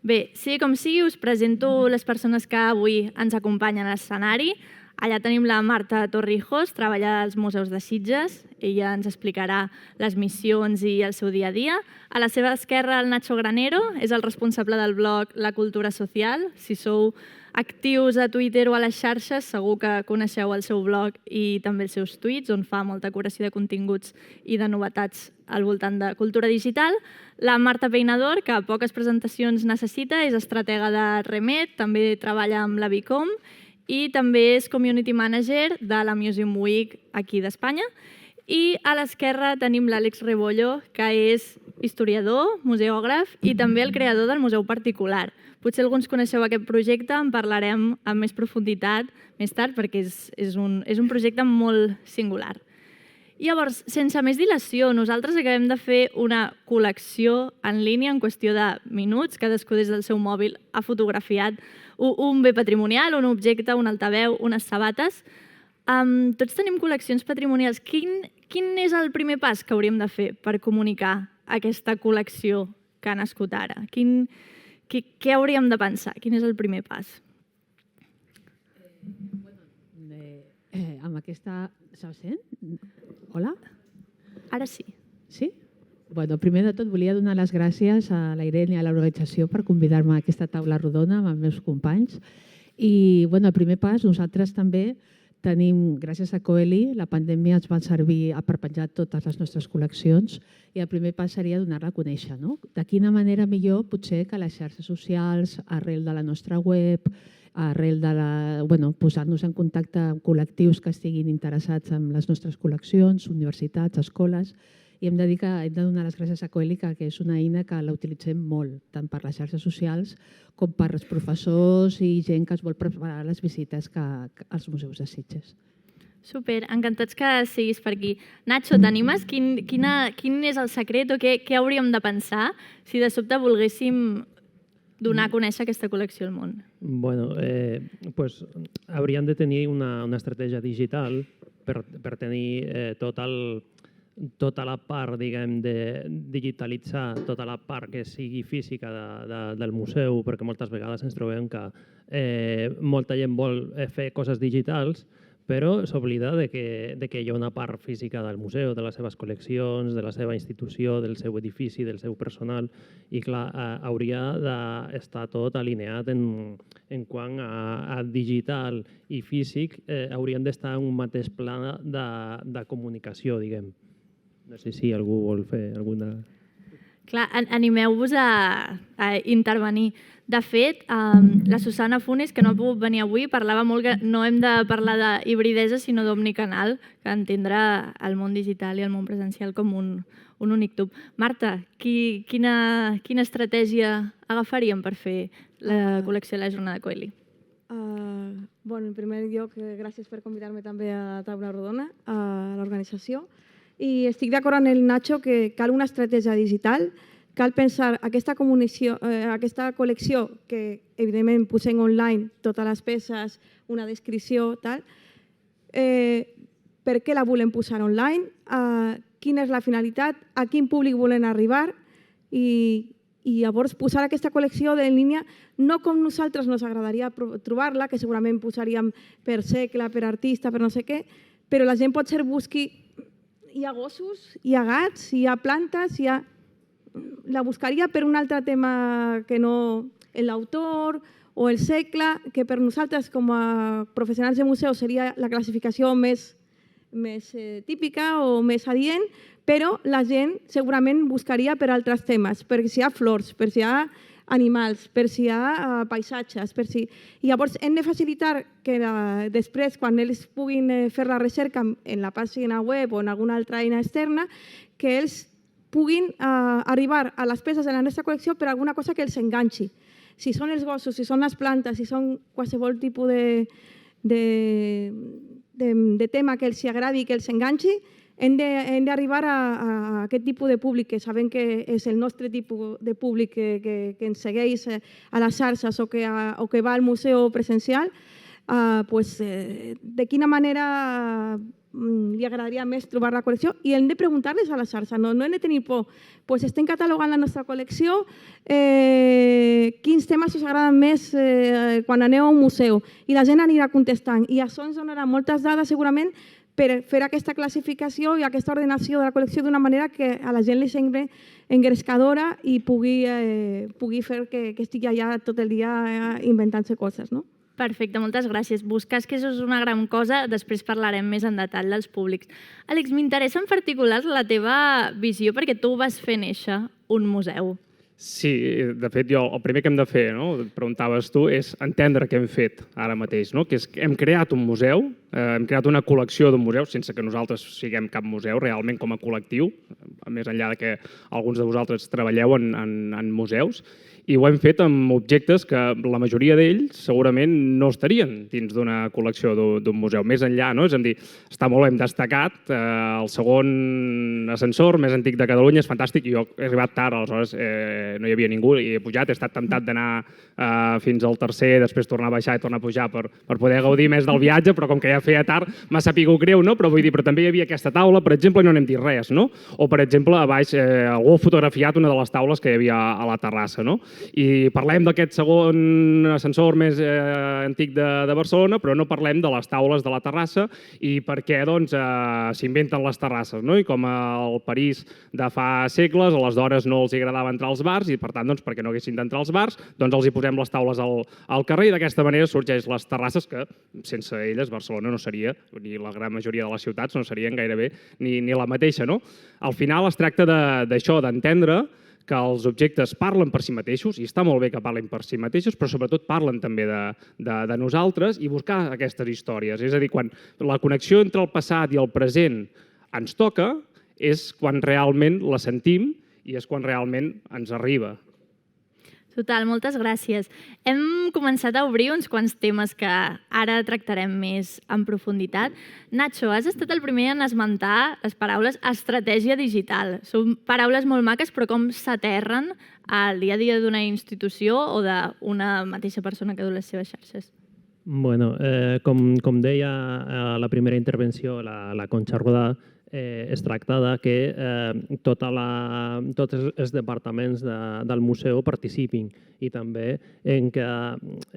Bé, sigui com sigui, us presento les persones que avui ens acompanyen a l'escenari. Allà tenim la Marta Torrijos, treballa als Museus de Sitges. Ella ens explicarà les missions i el seu dia a dia. A la seva esquerra, el Nacho Granero, és el responsable del blog La Cultura Social. Si sou actius a Twitter o a les xarxes, segur que coneixeu el seu blog i també els seus tuits, on fa molta curació de continguts i de novetats al voltant de cultura digital. La Marta Peinador, que poques presentacions necessita, és estratega de Remet, també treballa amb la Bicom i també és Community Manager de la Museum Week aquí d'Espanya. I a l'esquerra tenim l'Àlex Rebollo, que és historiador, museògraf i també el creador del Museu Particular. Potser alguns coneixeu aquest projecte, en parlarem amb més profunditat més tard perquè és un projecte molt singular. Llavors, sense més dilació, nosaltres acabem de fer una col·lecció en línia en qüestió de minuts. Cadascú des del seu mòbil ha fotografiat un bé patrimonial, un objecte, un altaveu, unes sabates. Tots tenim col·leccions patrimonials. Quin és el primer pas que hauríem de fer per comunicar aquesta col·lecció que ha nascut ara? Què hauríem de pensar? Quin és el primer pas? Amb aquesta... Se sent? Hola? Ara sí. Sí? Primer de tot, volia donar les gràcies a la Irene i a l'organització per convidar-me a aquesta taula rodona amb els meus companys. I el primer pas, nosaltres també tenim, gràcies a Coeli, la pandèmia ens va servir per penjar totes les nostres col·leccions i el primer pas seria donar-la a conèixer. De quina manera millor potser que les xarxes socials, arrel de la nostra web, arrel de posar-nos en contacte amb col·lectius que estiguin interessats en les nostres col·leccions, universitats, escoles, i hem de dir que hem de donar les gràcies a Coeli, que és una eina que la utilitzem molt, tant per les xarxes socials com per els professors i gent que es vol preparar les visites als museus de Sitges. Super, encantats que siguis per aquí. Nacho, t'animes? Quin és el secret o què hauríem de pensar si de sobte volguéssim donar a conèixer aquesta col·lecció al món? Hauríem de tenir una estratègia digital per tenir tota la part, diguem, de digitalitzar tota la part que sigui física del museu, perquè moltes vegades ens trobem que molta gent vol fer coses digitals, però s'oblida que hi ha una part física del museu, de les seves col·leccions, de la seva institució, del seu edifici, del seu personal, i clar, hauria d'estar tot alineat en quant a digital i físic, haurien d'estar en un mateix pla de comunicació, diguem. No sé si algú vol fer alguna... Clar, animeu-vos a intervenir. De fet, la Susana Funes, que no ha pogut venir avui, parlava molt que no hem de parlar d'hibridesa, sinó d'omnicanal, que entendre el món digital i el món presencial com un únic tub. Marta, quina estratègia agafaríem per fer la col·lecció de la jornada Coeli? En primer lloc, gràcies per convidar-me també a Taula Rodona, a l'organització. I estic d'acord amb el Nacho que cal una estratègia digital, cal pensar aquesta col·lecció que evidentment posem online totes les peces, una descripció, tal. Per què la volem posar online? Quina és la finalitat? A quin públic volen arribar? I llavors posar aquesta col·lecció en línia no com nosaltres ens agradaria trobar-la, que segurament posaríem per segle, per artista, per no sé què, però la gent potser busqui... Hi ha gossos, hi ha gats, hi ha plantes, la buscaria per un altre tema que no l'autor o el segle, que per nosaltres com a professionals de museu seria la classificació més típica o més adient, però la gent segurament buscaria per altres temes, per si hi ha flors, per si hi ha animals, per si hi ha paisatges, per si... I llavors hem de facilitar que després, quan ells puguin fer la recerca en la pàgina web o en alguna altra eina externa, que ells puguin arribar a les peces de la nostra col·lecció per alguna cosa que els enganxi. Si són els gossos, si són les plantes, si són qualsevol tipus de tema que els agradi i que els enganxi, hem d'arribar a aquest tipus de públic que sabem que és el nostre tipus de públic que ens segueix a les xarxes o que va al museu presencial. De quina manera li agradaria més trobar la col·lecció i hem de preguntar-les a la xarxa, no hem de tenir por. Pues estem catalogant la nostra col·lecció, quins temes us agraden més quan aneu a un museu i la gent anirà contestant i això ens donarà moltes dades segurament per fer aquesta classificació i aquesta ordenació de la col·lecció d'una manera que a la gent li sembli engrescadora i pugui fer que estigui allà tot el dia inventant-se coses, no? Perfecte, moltes gràcies. Busques que això és una gran cosa, després parlarem més en detall dels públics. Àlex, m'interessa en particular la teva visió perquè tu vas fer néixer un museu. Sí, de fet, el primer que hem de fer, no? Preguntaves tu, és entendre què hem fet ara mateix, no? Que és que hem creat un museu, hem creat una col·lecció d'un museu, sense que nosaltres siguem cap museu, realment com a col·lectiu, més enllà de que alguns de vosaltres treballeu en museus, i ho hem fet amb objectes que la majoria d'ells segurament no estarien dins d'una col·lecció d'un museu. Més enllà, no? És a dir, està molt ben destacat, el segon ascensor més antic de Catalunya és fantàstic i jo he arribat tard, aleshores no hi havia ningú i he pujat, he estat temptat d'anar fins al tercer, després tornar a baixar i tornar a pujar per poder gaudir més del viatge, però com que ja feia tard m'ha sapigut greu, no? Però vull dir, però també hi havia aquesta taula, per exemple, i no n'hem dit res, no? O, per exemple, a baix algú ha fotografiat una de les taules que hi havia a la terrassa, no? I parlem d'aquest segon ascensor més antic de Barcelona, però no parlem de les taules de la terrassa i per què s'inventen les terrasses, no? I com al París de fa segles, a les dones no els agradava entrar als bars i per tant, perquè no haguessin d'entrar als bars, doncs els hi posem les taules al carrer i d'aquesta manera sorgeix les terrasses que sense elles Barcelona no seria, ni la gran majoria de les ciutats no serien gairebé ni la mateixa, no? Al final es tracta d'això, d'entendre que els objectes parlen per si mateixos, i està molt bé que parlen per si mateixos, però sobretot parlen també de nosaltres i buscar aquestes històries. És a dir, quan la connexió entre el passat i el present ens toca, és quan realment la sentim i és quan realment ens arriba. Total, moltes gràcies. Hem començat a obrir uns quants temes que ara tractarem més en profunditat. Nacho, has estat el primer en esmentar les paraules estratègia digital. Són paraules molt maques, però com s'aterren al dia a dia d'una institució o d'una mateixa persona que du les seves xarxes? Bueno, com deia a la primera intervenció la Conxa Rodà, es tracta que tots els departaments del museu participin i també en que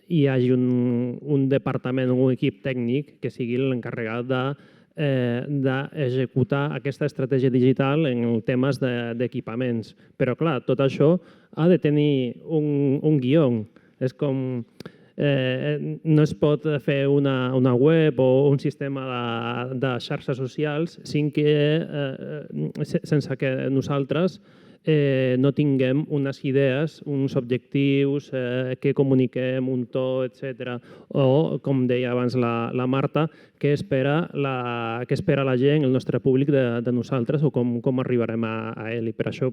hi hagi un departament o un equip tècnic que sigui l'encarregat d'executar aquesta estratègia digital en temes d'equipaments. Però, clar, tot això ha de tenir un guió. És com... no es pot fer una web o un sistema de xarxes socials sense que nosaltres no tinguem unes idees, uns objectius, que comuniquem, un to, etc. O, com deia abans la Marta, què espera la gent, el nostre públic, de nosaltres o com arribarem a ell. I per això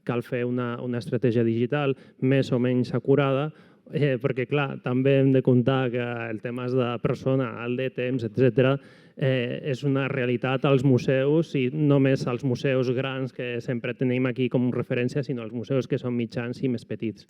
cal fer una estratègia digital més o menys acurada, perquè, clar, també hem de comptar que el tema de personal, de temps, etc., és una realitat als museus i no només als museus grans que sempre tenim aquí com referència, sinó als museus que són mitjans i més petits.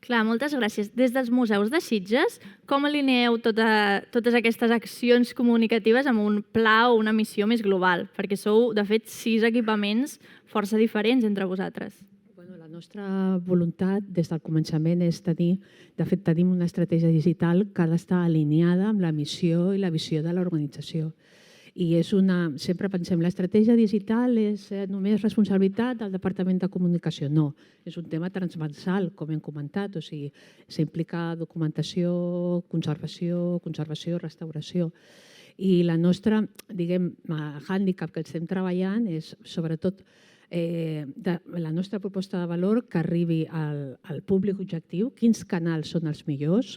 Clar, moltes gràcies. Des dels museus de Sitges, com alineeu totes aquestes accions comunicatives amb un pla o una missió més global? Perquè sou, de fet, 6 equipaments força diferents entre vosaltres. La nostra voluntat des del començament és tenir, de fet tenim una estratègia digital que ha d'estar alineada amb la missió i la visió de l'organització. I sempre pensem, l'estratègia digital és només responsabilitat del Departament de Comunicació. No, és un tema transversal, com hem comentat, o sigui, s'implica documentació, conservació, restauració. I la nostra, diguem, hàndicap que estem treballant és, sobretot, la nostra proposta de valor que arribi al públic objectiu, quins canals són els millors,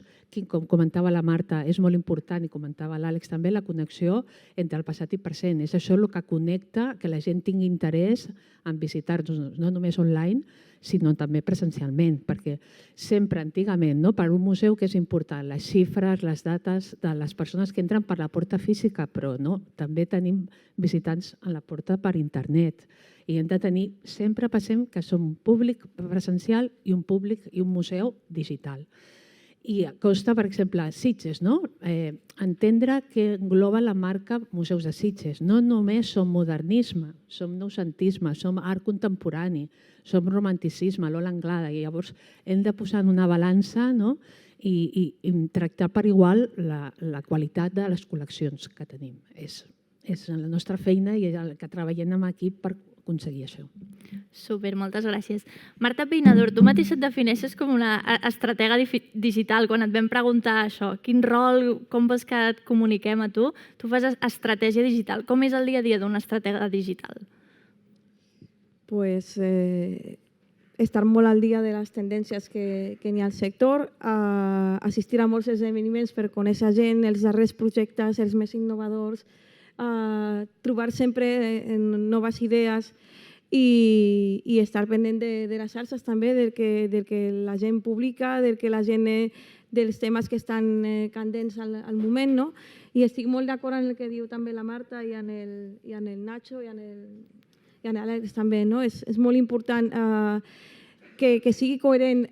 com comentava la Marta, és molt important i comentava l'Àlex també, la connexió entre el passat i present. És això el que connecta, que la gent tingui interès en visitar-nos, no només online, sinó també presencialment, perquè sempre antigament, per un museu que és important, les xifres, les dates de les persones que entren per la porta física, però no, també tenim visitants a la porta per internet. I hem de tenir, sempre pensem que som un públic presencial i un públic i un museu digital. I costa, per exemple, Sitges, no? Entendre que engloba la marca Museus de Sitges. No només som modernisme, som noucentisme, som art contemporani, som romanticisme, l'Ola Anglada, i llavors hem de posar en una balança, no? I tractar per igual la qualitat de les col·leccions que tenim. És la nostra feina i el que treballem amb equip per aconseguir això. Super, moltes gràcies. Marta Peinador, tu mateixa et defineixes com una estratega digital. Quan et vam preguntar això, quin rol, com vols que et comuniquem a tu, tu fas estratègia digital. Com és el dia a dia d'una estratega digital? Pues estar molt al dia de les tendències que hi ha al sector, assistir a molts esdeveniments per conèixer gent, els darrers projectes, els més innovadors, trobar sempre noves idees i estar pendent de les xarxes també, del que la gent publica, dels temes que estan candents al moment, no? I estic molt d'acord amb el que diu també la Marta i en el Nacho i en l'Àlex també, no? És molt important que sigui coherent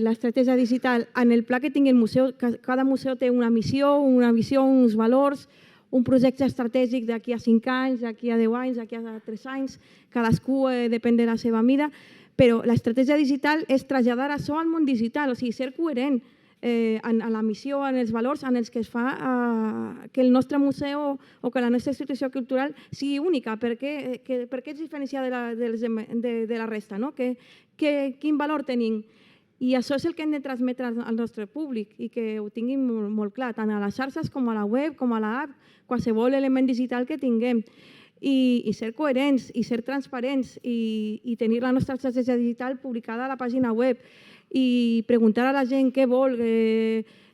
l'estratègia digital en el pla que tingui el museu. Cada museu té una missió, una visió, uns valors, un projecte estratègic d'aquí a 5 anys, d'aquí a 10 anys, d'aquí a 3 anys, cadascú depèn de la seva mida, però l'estratègia digital és traslladar això al món digital, o sigui, ser coherent en la missió, en els valors, en els que es fa que el nostre museu o que la nostra institució cultural sigui única, perquè es diferencia de la resta, no? Quin valor tenim? I això és el que hem de transmetre al nostre públic i que ho tinguin molt clar, tant a les xarxes com a la web, com a l'app, qualsevol element digital que tinguem. I ser coherents i ser transparents i tenir la nostra estratègia digital publicada a la pàgina web i preguntar a la gent què vol,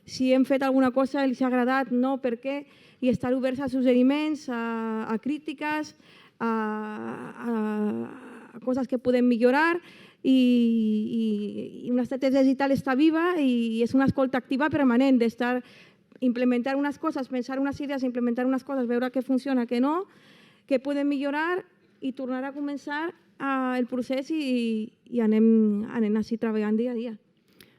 si hem fet alguna cosa, els ha agradat, no, per què, i estar oberts a suggeriments, a crítiques, a coses que podem millorar. I una estratègia digital està viva i és una escolta activa permanent d'estar implementar unes coses, pensar unes idees, implementar unes coses, veure què funciona, què no, què podem millorar i tornar a començar el procés i anem així treballant dia a dia.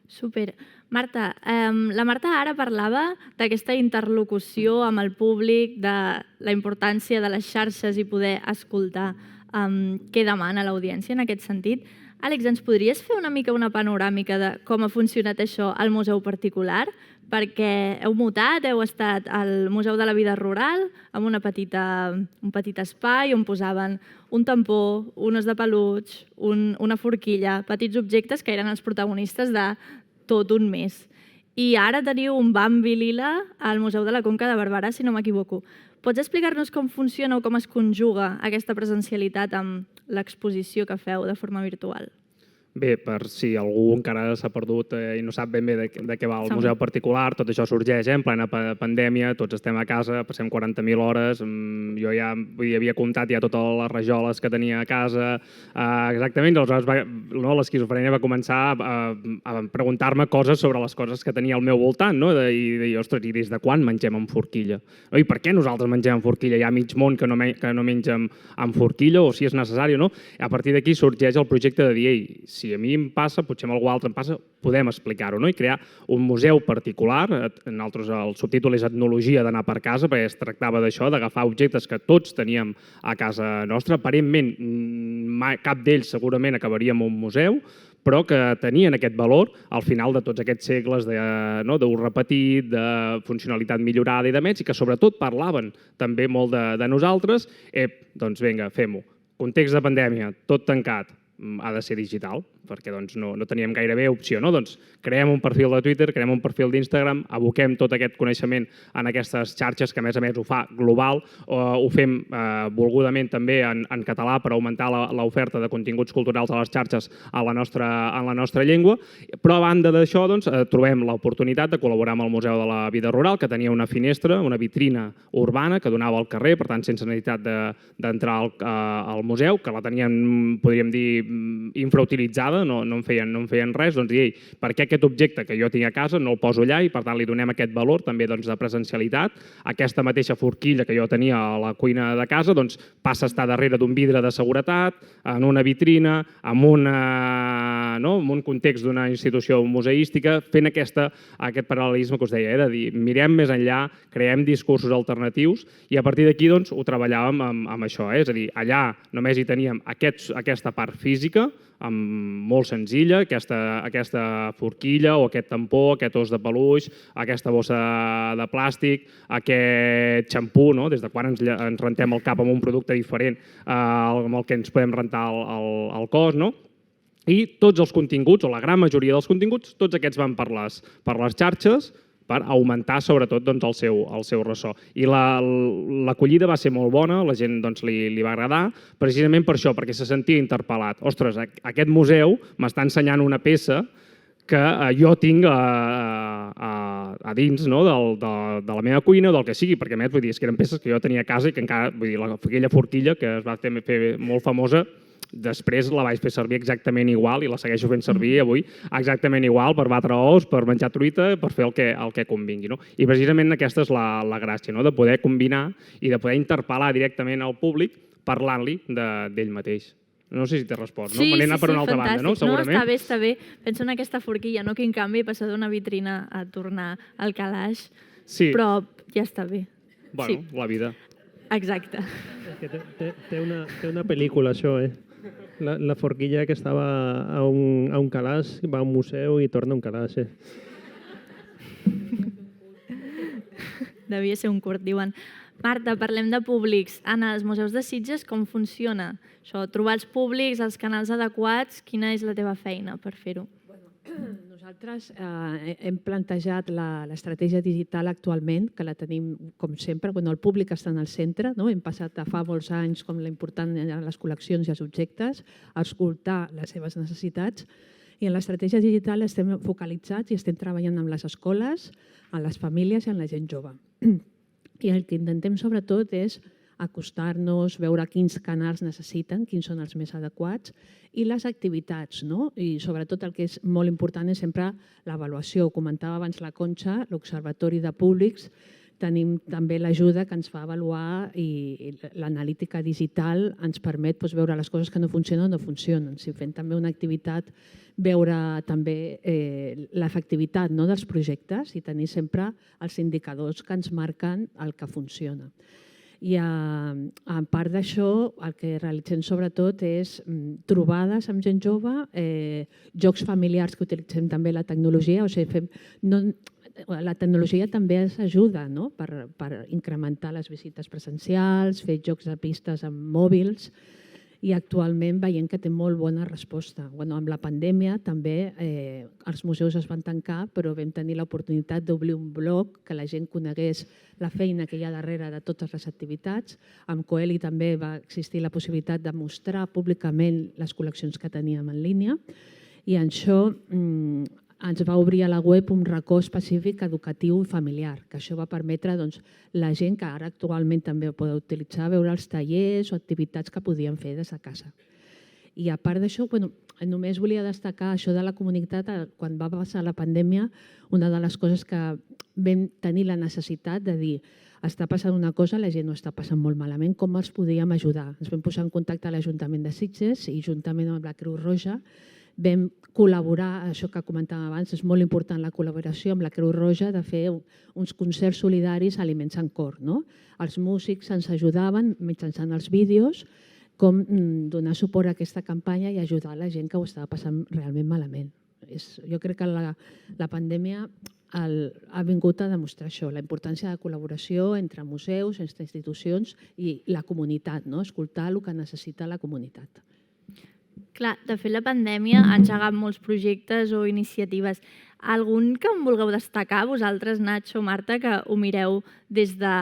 Super. Marta, la Marta ara parlava d'aquesta interlocució amb el públic, de la importància de les xarxes i poder escoltar què demana l'audiència en aquest sentit. Àlex, ens podries fer una mica una panoràmica de com ha funcionat això al Museu Particular? Perquè heu mutat, heu estat al Museu de la Vida Rural, amb un petit espai on posaven un tampó, un os de peluix, una forquilla, petits objectes que eren els protagonistes de tot un mes. I ara teniu un Bambi lila al Museu de la Conca de Barberà, si no m'equivoco. Pots explicar-nos com funciona o com es conjuga aquesta presencialitat amb l'exposició que feu de forma virtual? Bé, per si algú encara s'ha perdut i no sap ben bé de què va el Museu Particular, tot això sorgeix en plena pandèmia, tots estem a casa, passem 40.000 hores, jo ja havia comptat ja totes les rajoles que tenia a casa, exactament, aleshores l'esquizofrènia va començar a preguntar-me coses sobre les coses que tenia al meu voltant, no? I dir, ostres, i des de quan mengem amb forquilla? I per què nosaltres mengem amb forquilla? Hi ha mig món que no menja amb forquilla, o si és necessari o no. A partir d'aquí sorgeix el projecte de dir, si a mi em passa, potser amb algú altre em passa, podem explicar-ho, no? I crear un museu particular. Nosaltres el subtítol és Etnologia d'anar per casa, perquè es tractava d'això, d'agafar objectes que tots teníem a casa nostra. Aparentment, cap d'ells segurament acabaria en un museu, però que tenien aquest valor al final de tots aquests segles d'ús repetit, de funcionalitat millorada i de més, i que sobretot parlaven també molt de nosaltres. Doncs vinga, fem-ho. Context de pandèmia, tot tancat, ha de ser digital, perquè no teníem gairebé opció. Doncs creem un perfil de Twitter, creem un perfil d'Instagram, aboquem tot aquest coneixement en aquestes xarxes, que a més ho fa global, ho fem volgudament també en català per augmentar l'oferta de continguts culturals a les xarxes en la nostra llengua, però a banda d'això trobem l'oportunitat de col·laborar amb el Museu de la Vida Rural, que tenia una finestra, una vitrina urbana que donava al carrer, per tant sense necessitat d'entrar al museu, que la tenien, podríem dir, infrautilitzada, nada, no en feien res, doncs dir, per què aquest objecte que jo tinc a casa no el poso allà i per tant li donem aquest valor també doncs, de presencialitat. Aquesta mateixa forquilla que jo tenia a la cuina de casa doncs, passa a estar darrere d'un vidre de seguretat, en una vitrina, en un context d'una institució museística, fent aquest paral·lelisme que us deia, de dir, mirem més enllà, creem discursos alternatius i a partir d'aquí doncs, ho treballàvem amb això. És a dir, allà només hi teníem aquesta part física, molt senzilla, aquesta forquilla o aquest tampó, aquest os de peluix, aquesta bossa de plàstic, aquest xampú, des de quan ens rentem el cap amb un producte diferent amb el que ens podem rentar el cos, i tots els continguts, o la gran majoria dels continguts, tots aquests van per les xarxes per augmentar sobretot el seu ressò. I l'acollida va ser molt bona, la gent li va agradar, precisament per això, perquè se sentia interpel·lat. Ostres, aquest museu m'està ensenyant una peça que jo tinc a dins de la meva cuina o del que sigui, perquè a més, és que eren peces que jo tenia a casa i que encara, aquella forquilla que es va fer molt famosa, després la vaig fer servir exactament igual i la segueixo fent servir avui exactament igual per batre ous, per menjar truita, per fer el que convingui. I precisament aquesta és la gràcia, de poder combinar i de poder interpel·lar directament al públic parlant-li d'ell mateix. No sé si t'he respost, Sí, me n'he anat per una altra banda, fantàstic. segurament? No, està bé. Penso en aquesta forquilla, quin canvi passar d'una vitrina a tornar al calaix, Sí. però ja està bé. Bueno, la vida. Exacte. Té una pel·lícula, això, La forquilla que estava a un calaix, va a un museu i torna a un calaix. Devia ser un curt, diuen. Marta, parlem de públics. En els museus de Sitges, com funciona això? Trobar els públics, els canals adequats, quina és la teva feina per fer-ho? Nosaltres hem plantejat l'estratègia digital actualment, que la tenim, com sempre, quan el públic està en el centre. Hem passat de fa molts anys com l'important eren les col·leccions i els objectes, a escoltar les seves necessitats. I en l'estratègia digital estem focalitzats i estem treballant amb les escoles, amb les famílies i amb la gent jove. I el que intentem sobretot és acostar-nos, veure quins canals necessiten, quins són els més adequats, i les activitats. I sobretot el que és molt important és sempre l'avaluació. Ho comentava abans la Conxa, l'Observatori de Públics, tenim també l'ajuda que ens fa avaluar i l'analítica digital ens permet veure les coses que no funcionen o no funcionen. Si fem també una activitat, veure també l'efectivitat dels projectes i tenir sempre els indicadors que ens marquen el que funciona. I a part d'això, el que realitzem sobretot és trobades amb gent jove, jocs familiars que utilitzem també la tecnologia, o sigui, la tecnologia també ens ajuda per incrementar les visites presencials, fer jocs de pistes amb mòbils, i actualment veiem que té molt bona resposta. Amb la pandèmia també els museus es van tancar, però vam tenir l'oportunitat d'obrir un blog que la gent conegués la feina que hi ha darrere de totes les activitats. Amb Coeli també va existir la possibilitat de mostrar públicament les col·leccions que teníem en línia, i això ens va obrir a la web un racó específic educatiu i familiar, que això va permetre la gent que ara actualment també ho podeu utilitzar, veure els tallers o activitats que podien fer des de casa. I a part d'això, només volia destacar això de la comunitat. Quan va passar la pandèmia, una de les coses que vam tenir la necessitat de dir està passant una cosa, la gent ho està passant molt malament, com els podíem ajudar? Ens vam posar en contacte a l'Ajuntament de Sitges i juntament amb la Creu Roja vam col·laborar, això que comentàvem abans, és molt important la col·laboració amb la Creu Roja de fer uns concerts solidaris Aliments en Cor. Els músics ens ajudaven mitjançant els vídeos com donar suport a aquesta campanya i ajudar la gent que ho estava passant realment malament. Jo crec que la pandèmia ha vingut a demostrar això, la importància de col·laboració entre museus, entre institucions i la comunitat, escoltar el que necessita la comunitat. Clar, de fet, la pandèmia ha engegat molts projectes o iniciatives. Algun que em vulgueu destacar, vosaltres, Nacho, Marta, que ho mireu des de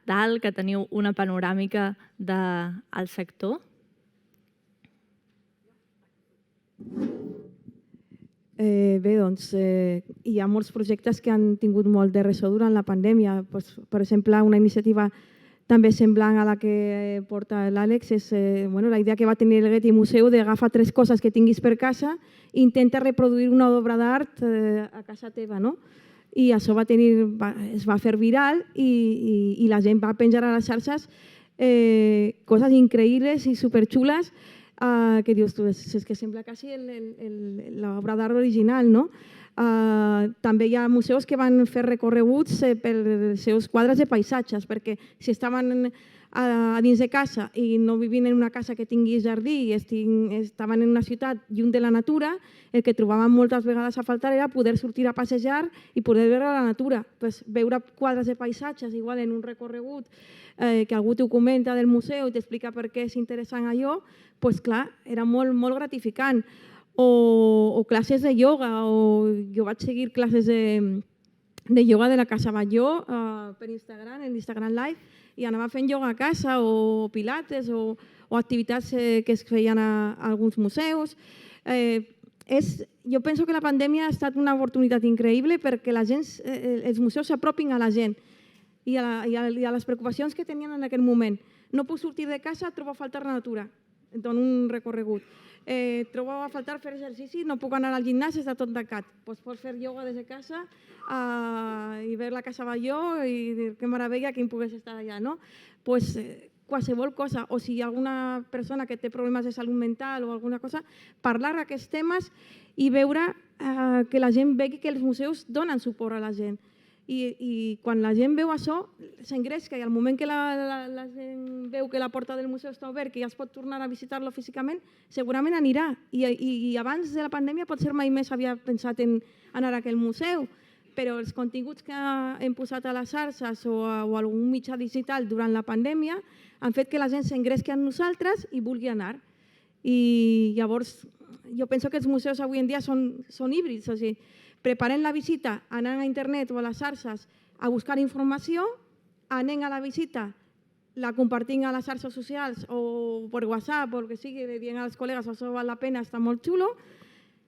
dalt, que teniu una panoràmica del sector? Bé, doncs, hi ha molts projectes que han tingut molt de ressò durant la pandèmia. Per exemple, una iniciativa també semblant a la que porta l'Àlex, és la idea que va tenir el Getty Museu d'agafar 3 coses que tinguis per casa i intenta reproduir una obra d'art a casa teva, no? I això es va fer viral i la gent va penjar a les xarxes coses increïbles i superxules que dius tu, és que sembla quasi l'obra d'art original, no? També hi ha museus que van fer recorreguts pels seus quadres de paisatges, perquè si estaven a dins de casa i no vivien en una casa que tingui jardí i estaven en una ciutat lluny de la natura, el que trobaven moltes vegades a faltar era poder sortir a passejar i poder veure la natura. Veure quadres de paisatges, igual en un recorregut que algú t'ho comenta del museu i t'explica per què és interessant allò, doncs clar, era molt, molt gratificant. O classes de ioga, o jo vaig seguir classes de ioga de la Casa Batlló per Instagram, en Instagram Live, i anava fent ioga a casa, o pilates, o activitats que es feien a alguns museus. Jo penso que la pandèmia ha estat una oportunitat increïble perquè els museus s'apropin a la gent i a les preocupacions que tenien en aquell moment. No puc sortir de casa, trobo a faltar la natura, dono un recorregut. Trobo a faltar fer exercici, no puc anar al gimnàs, està tot tancat. Pots fer ioga des de casa i veure la Casa Batlló i dir que meravella que pogués estar allà, no? Pues qualsevol cosa, o si hi ha alguna persona que té problemes de salut mental o alguna cosa, parlar d'aquests temes i veure que la gent vegi que els museus donen suport a la gent. I quan la gent veu això, s'engresca i al moment que la gent veu que la porta del museu està obert, que ja es pot tornar a visitar-lo físicament, segurament anirà. I abans de la pandèmia potser mai més havia pensat en anar a aquell museu, però els continguts que hem posat a les xarxes o algun mitjà digital durant la pandèmia han fet que la gent s'engresqui amb nosaltres i vulgui anar. I llavors jo penso que els museus avui en dia són híbrids, o sigui, preparem la visita, anant a internet o a les xarxes a buscar informació, anem a la visita, la compartim a les xarxes socials o per WhatsApp o el que sigui, dient als col·legues això val la pena, està molt xulo,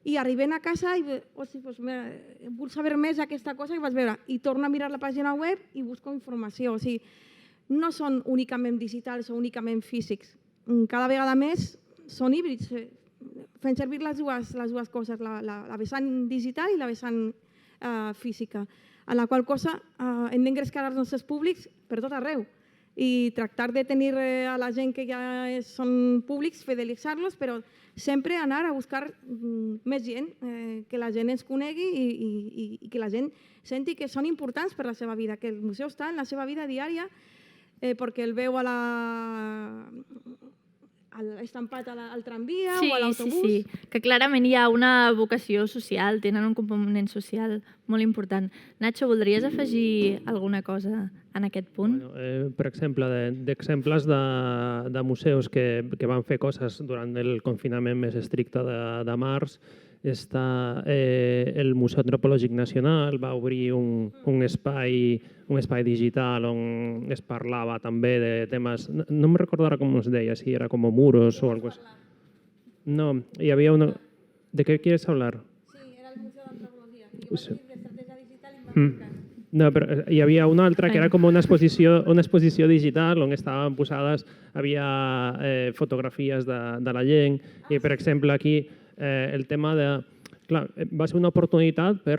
i arribem a casa i vull saber més d'aquesta cosa i vaig veure, i torno a mirar la pàgina web i busco informació. O sigui, no són únicament digitals o únicament físics. Cada vegada més són híbrids, fent servir les dues coses, la vessant digital i la vessant física, a la qual cosa hem d'engrescar els nostres públics per tot arreu i tractar de tenir a la gent que ja són públics, fidelitzar-los, però sempre anar a buscar més gent, que la gent ens conegui i que la gent senti que són importants per la seva vida, que el museu està en la seva vida diària perquè el veu estampat al tramvia o a l'autobús. Sí, que clarament hi ha una vocació social, tenen un component social molt important. Nacho, voldries afegir alguna cosa en aquest punt? Per exemple, d'exemples de museus que van fer coses durant el confinament més estricte de març, està el Museu Antropològic Nacional, va obrir un espai digital on es parlava també de temes, no em recordo ara com es deia, si era com muros o algo así. No, hi havia una... ¿De qué quieres hablar? Sí, era el Museu d'Antropologia. Jo vaig dir d'estratègia digital i em va No, però hi havia una altra que era com una exposició digital on estaven posades, havia fotografies de la gent i, per exemple, aquí el tema de... Clar, va ser una oportunitat per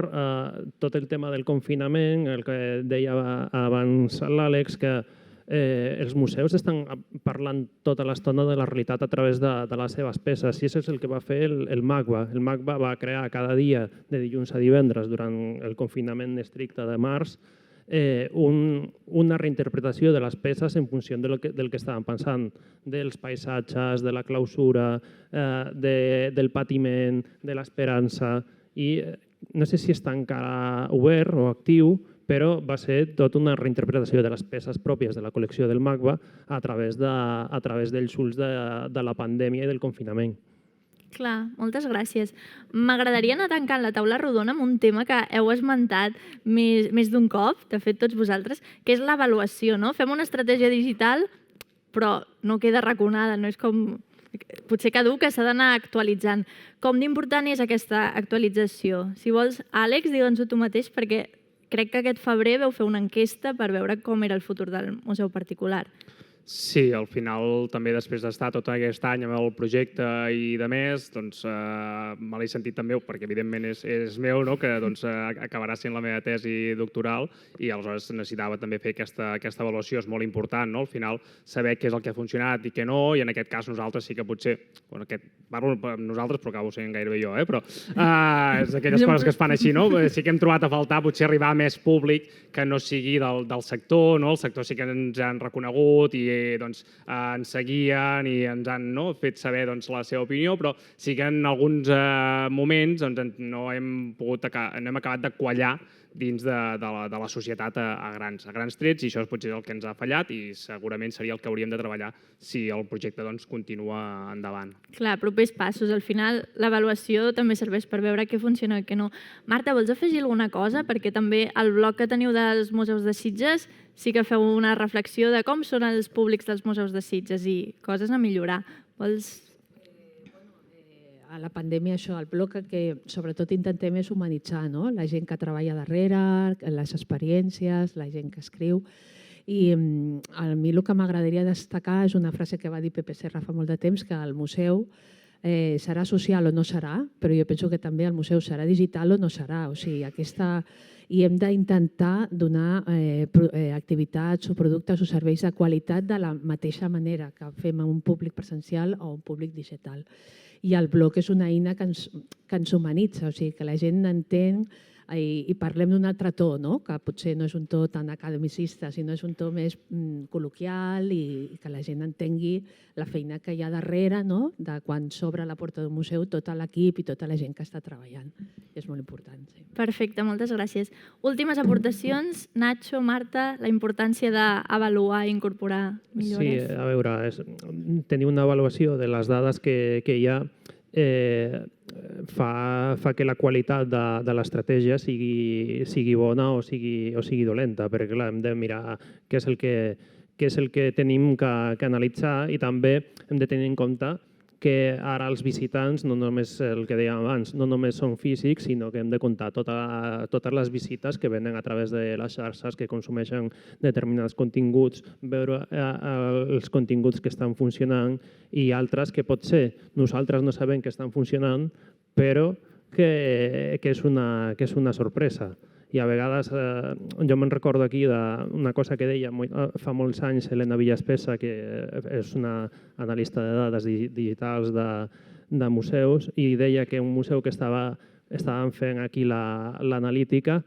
tot el tema del confinament, el que deia abans l'Àlex, que els museus estan parlant tota l'estona de la realitat a través de les seves peces, i això és el que va fer el MACBA. El MACBA va crear cada dia, de dilluns a divendres, durant el confinament estricte de març, una reinterpretació de les peces en funció del que estaven pensant, dels paisatges, de la clausura, del patiment, de l'esperança, i no sé si està encara obert o actiu, però va ser tota una reinterpretació de les peces pròpies de la col·lecció del MACBA a través dels ulls de la pandèmia i del confinament. Clar, moltes gràcies. M'agradaria anar tancant la taula rodona amb un tema que heu esmentat més d'un cop, de fet tots vosaltres, que és l'avaluació. Fem una estratègia digital, però no queda raconada, no és com... Potser caduca, s'ha d'anar actualitzant. Com d'important és aquesta actualització? Si vols, Àlex, digue'ns-ho tu mateix, perquè crec que aquest febrer veu fer una enquesta per veure com era el futur del museu particular. Sí, al final també després d'estar tot aquest any amb el projecte i de més, doncs me l'he sentit també, perquè evidentment és meu, no? Que doncs, acabarà sent la meva tesi doctoral i aleshores necessitava també fer aquesta avaluació, és molt important, no? Al final saber què és el que ha funcionat i què no, i en aquest cas nosaltres sí que potser, bueno, parlo amb nosaltres però acabo sent gairebé jo, però és aquelles coses que es fan així, no? Sí que hem trobat a faltar potser arribar a més públic que no sigui del sector, no? El sector sí que ens han reconegut i doncs, ens seguien i ens han fet saber la seva opinió, però sí que en alguns moments no hem acabat de quallar dins de la societat a grans trets, i això potser és el que ens ha fallat i segurament seria el que hauríem de treballar si el projecte continua endavant. Clar, propers passos. Al final, l'avaluació també serveix per veure què funciona i què no. Marta, vols afegir alguna cosa? Perquè també al blog que teniu dels museus de Sitges sí que feu una reflexió de com són els públics dels museus de Sitges i coses a millorar. Vols... A la pandèmia, això, el bloc que sobretot intentem és humanitzar, no? La gent que treballa darrere, les experiències, la gent que escriu. I a mi el que m'agradaria destacar és una frase que va dir Pepe Serra fa molt de temps, que el museu serà social o no serà, però jo penso que també el museu serà digital o no serà. O sigui, i hem d'intentar donar activitats o productes o serveis de qualitat de la mateixa manera que fem a un públic presencial o a un públic digital. I el blog és una eina que ens humanitza, o sigui, que la gent entén i parlem d'un altre to, no? Que potser no és un to tan academicista, sinó és un to més col·loquial i que la gent entengui la feina que hi ha darrere, no? De quan s'obre la porta d'un museu, tot l'equip i tota la gent que està treballant. I és molt important. Sí. Perfecte, moltes gràcies. Últimes aportacions. Nacho, Marta, la importància d'avaluar i incorporar millores. Sí, a veure, tenir una avaluació de les dades que hi ha fa que la qualitat de l'estratègia sigui bona o sigui dolenta, perquè clar, hem de mirar què és el que tenim que analitzar i també hem de tenir en compte que ara els visitants, no només el que dèiem abans, no només són físics, sinó que hem de comptar totes les visites que venen a través de les xarxes, que consumeixen determinats continguts, veure els continguts que estan funcionant i altres que potser nosaltres no sabem que estan funcionant, però que és una sorpresa. I a vegades, jo me'n recordo aquí d'una cosa que deia fa molts anys Helena Villaspesa, que és una analista de dades digitals de museus, i deia que un museu que estaven fent aquí l'analítica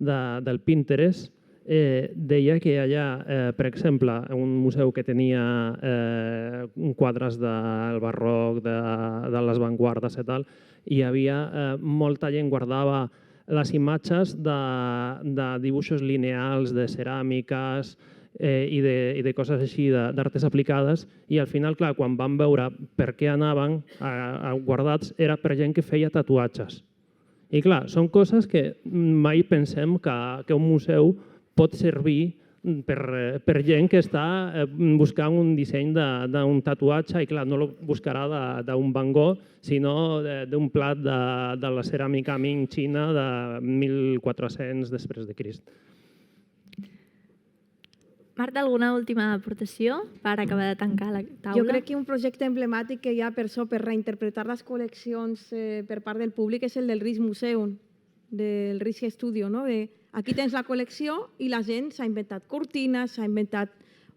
del Pinterest, deia que allà, per exemple, un museu que tenia quadres del barroc, de les avantguardes i tal, hi havia molta gent guardava les imatges de dibuixos lineals, de ceràmiques i de coses així, d'artes aplicades, i al final, clar, quan van veure per què anaven guardats, era per gent que feia tatuatges. I clar, són coses que mai pensem que un museu pot servir per gent que està buscant un disseny d'un tatuatge i clar, no el buscarà d'un Van Gogh, sinó d'un plat de la ceràmica Ming Xina de 1400 després de Crist. Marta, alguna última aportació per acabar de tancar la taula? Jo crec que un projecte emblemàtic que hi ha per reinterpretar les col·leccions per part del públic és el del Rijks Museum, del Rijks Studio, no? Aquí tens la col·lecció i la gent s'ha inventat cortines, s'ha inventat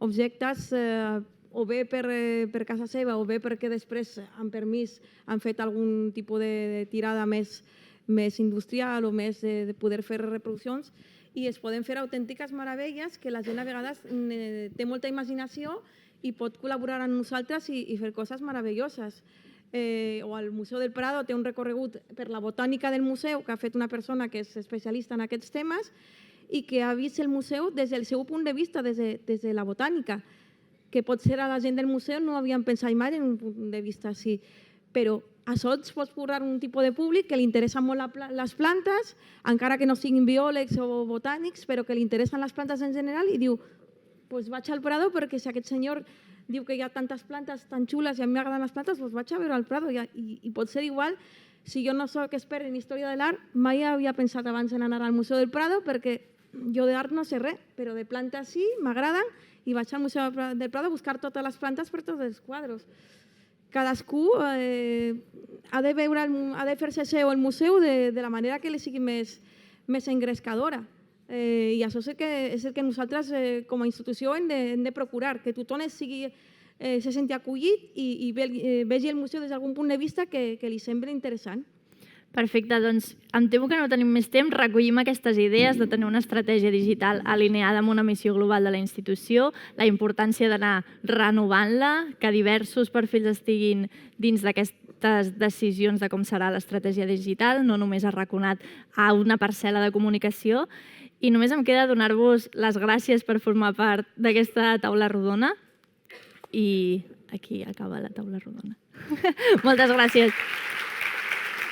objectes o bé per casa seva o bé perquè després, amb permís, han fet algun tipus de tirada més industrial o més de poder fer reproduccions i es poden fer autèntiques meravelles que la gent a vegades té molta imaginació i pot col·laborar amb nosaltres i fer coses meravelloses. O el Museu del Prado té un recorregut per la botànica del museu que ha fet una persona que és especialista en aquests temes i que ha vist el museu des del seu punt de vista, des de la botànica, que potser a la gent del museu no havien pensat mai en un punt de vista així. Però a sols pots posar un tipus de públic que li interessen molt les plantes, encara que no siguin biòlegs o botànics, però que li interessen les plantes en general i diu, doncs vaig al Prado perquè si aquest senyor diu que hi ha tantes plantes tan xules i a mi m'agraden les plantes, doncs vaig a veure al Prado. I pot ser igual, si jo no soc expert en història de l'art, mai havia pensat abans en anar al Museu del Prado perquè jo d'art no sé res, però de plantes sí, m'agraden, i vaig al Museu del Prado a buscar totes les plantes per tots els quadres. Cadascú ha de fer-se seu el museu de la manera que li sigui més engrescadora. I això és el que nosaltres com a institució hem de procurar, que tothom se senti acollit i vegi el museu des d'algun punt de vista que li sembli interessant. Perfecte, doncs em temo que no tenim més temps. Recollim aquestes idees de tenir una estratègia digital alineada amb una missió global de la institució, la importància d'anar renovant-la, que diversos perfils estiguin dins d'aquestes decisions de com serà l'estratègia digital, no només arraconat a una parcel·la de comunicació. I només em queda donar-vos les gràcies per formar part d'aquesta taula rodona. I aquí acaba la taula rodona. Moltes gràcies.